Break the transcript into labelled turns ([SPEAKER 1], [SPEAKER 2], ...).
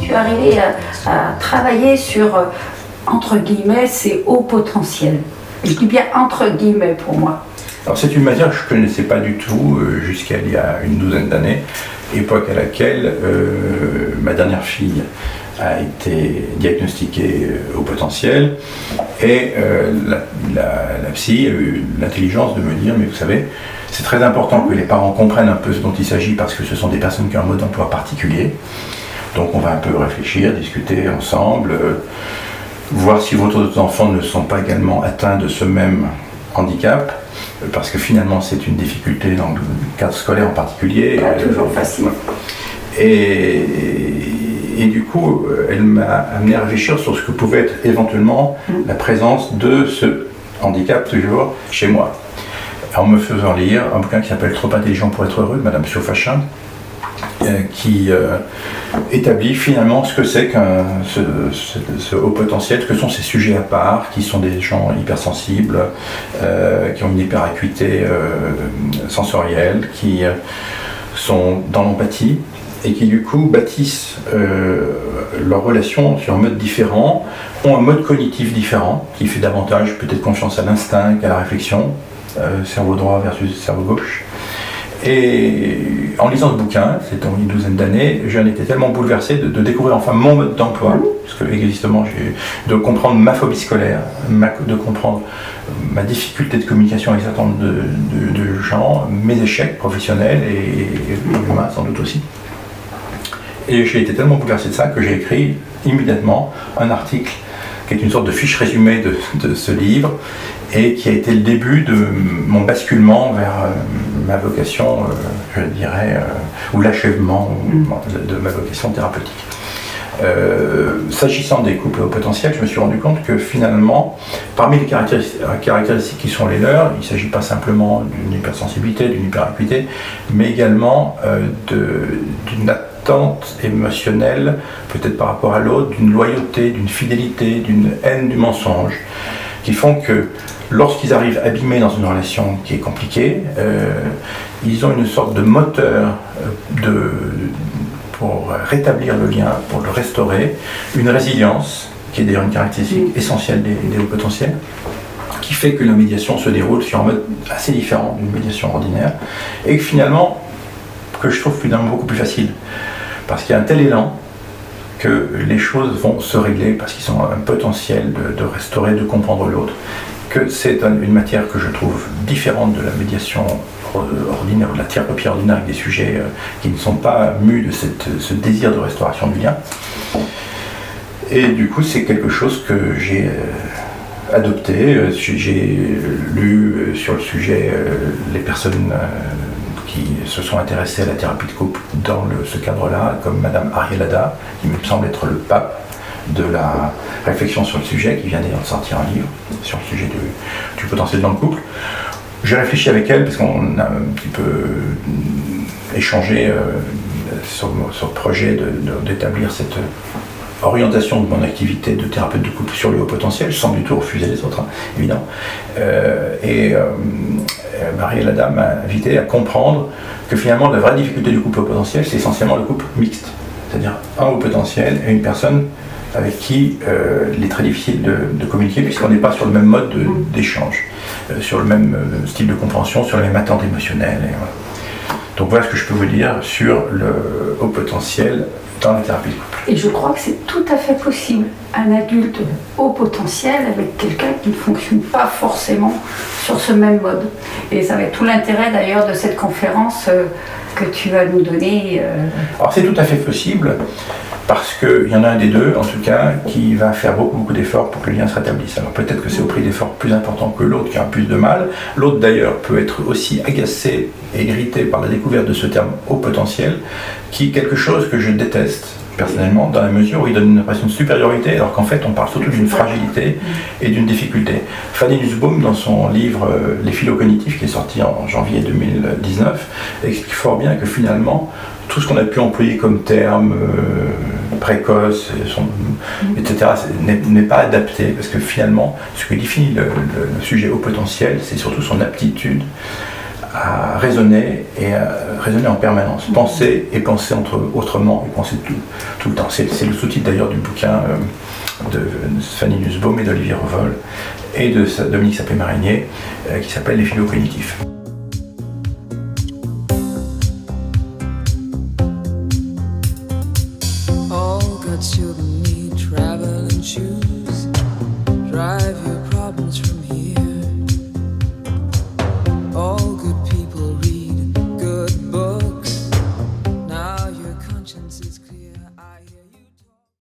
[SPEAKER 1] tu es arrivé à travailler sur, entre guillemets, ces hauts potentiels? Je dis bien entre guillemets pour moi.
[SPEAKER 2] Alors c'est une matière que je ne connaissais pas du tout jusqu'à il y a une douzaine d'années, époque à laquelle ma dernière fille a été diagnostiquée au potentiel, et la psy a eu l'intelligence de me dire, mais vous savez, c'est très important que les parents comprennent un peu ce dont il s'agit, parce que ce sont des personnes qui ont un mode d'emploi particulier, donc on va un peu réfléchir, discuter ensemble, voir si vos autres enfants ne sont pas également atteints de ce même handicap, parce que finalement c'est une difficulté dans le cadre scolaire en particulier.
[SPEAKER 1] Pas toujours facile.
[SPEAKER 2] Et du coup, elle m'a amené à réfléchir sur ce que pouvait être éventuellement la présence de ce handicap toujours chez moi. En me faisant lire un bouquin qui s'appelle Trop intelligent pour être heureux de Madame Siofachin, qui établit finalement ce que c'est qu'un ce haut potentiel, ce que sont ces sujets à part, qui sont des gens hypersensibles, qui ont une hyperacuité sensorielle, qui sont dans l'empathie, et qui du coup bâtissent leurs relations sur un mode différent, ont un mode cognitif différent, qui fait davantage peut-être confiance à l'instinct qu'à la réflexion, cerveau droit versus cerveau gauche. Et en lisant ce bouquin, c'était en une douzaine d'années, j'en étais tellement bouleversé de découvrir enfin mon mode d'emploi, parce que justement, de comprendre ma phobie scolaire, de comprendre ma difficulté de communication avec un certain nombre de gens, mes échecs professionnels et humains sans doute aussi. Et j'ai été tellement bouleversé de ça que j'ai écrit immédiatement un article qui est une sorte de fiche résumée de ce livre, et qui a été le début de mon basculement vers ma vocation, je dirais, ou l'achèvement de ma vocation thérapeutique. S'agissant des couples au potentiel, je me suis rendu compte que finalement, parmi les caractéristiques qui sont les leurs, il ne s'agit pas simplement d'une hypersensibilité, d'une hyperacuité, mais également d'une attente émotionnelle, peut-être par rapport à l'autre, d'une loyauté, d'une fidélité, d'une haine du mensonge, qui font que lorsqu'ils arrivent abîmés dans une relation qui est compliquée, ils ont une sorte de moteur pour rétablir le lien, pour le restaurer, une résilience, qui est d'ailleurs une caractéristique essentielle des hauts potentiels, qui fait que la médiation se déroule sur un mode assez différent d'une médiation ordinaire, et que finalement, que je trouve finalement beaucoup plus facile, parce qu'il y a un tel élan que les choses vont se régler, parce qu'ils ont un potentiel de restaurer, de comprendre l'autre, que c'est une matière que je trouve différente de la médiation ordinaire, de la thérapie ordinaire, avec des sujets qui ne sont pas mus de ce désir de restauration du lien. Et du coup, c'est quelque chose que j'ai adopté. J'ai lu sur le sujet les personnes qui se sont intéressées à la thérapie de couple dans ce cadre-là, comme Madame Ariel Ada, qui me semble être le pape de la réflexion sur le sujet, qui vient d'ailleurs de sortir un livre sur le sujet du potentiel dans le couple. J'ai réfléchi avec elle, parce qu'on a un petit peu échangé sur le projet d'établir cette orientation de mon activité de thérapeute de couple sur le haut potentiel, sans du tout refuser les autres, évidemment. Marie-Hélène Adam m'a invité à comprendre que finalement la vraie difficulté du couple au potentiel, c'est essentiellement le couple mixte, c'est-à-dire un haut potentiel et une personne avec qui il est très difficile de communiquer, puisqu'on n'est pas sur le même mode d'échange, sur le même style de compréhension, sur les mêmes attentes émotionnelles. Et voilà. Donc voilà ce que je peux vous dire sur le haut potentiel dans la thérapie de couple.
[SPEAKER 1] Et je crois que c'est tout à fait possible, un adulte haut potentiel avec quelqu'un qui ne fonctionne pas forcément sur ce même mode. Et ça va être tout l'intérêt d'ailleurs de cette conférence que tu vas nous donner.
[SPEAKER 2] Alors c'est tout à fait possible, parce qu'il y en a un des deux, en tout cas, qui va faire beaucoup d'efforts pour que le lien se rétablisse. Alors peut-être que c'est au prix d'efforts plus importants que l'autre qui a plus de mal. L'autre d'ailleurs peut être aussi agacé et irrité par la découverte de ce terme haut potentiel, qui est quelque chose que je déteste personnellement, dans la mesure où il donne une impression de supériorité, alors qu'en fait on parle surtout d'une fragilité et d'une difficulté. Fanny Nussbaum, dans son livre Les phylocognitifs, qui est sorti en janvier 2019, explique fort bien que finalement tout ce qu'on a pu employer comme terme précoce, etc., n'est pas adapté, parce que finalement ce qui définit le sujet haut potentiel, c'est surtout son aptitude à raisonner et à raisonner en permanence, penser et penser autrement et penser tout le temps. C'est le sous-titre d'ailleurs du bouquin de Fanny Nussbaum et d'Olivier Revol et de Dominique Sapé-Marinier qui s'appelle Les philo cognitifs.
[SPEAKER 3] All got sugar, me traveling shoes.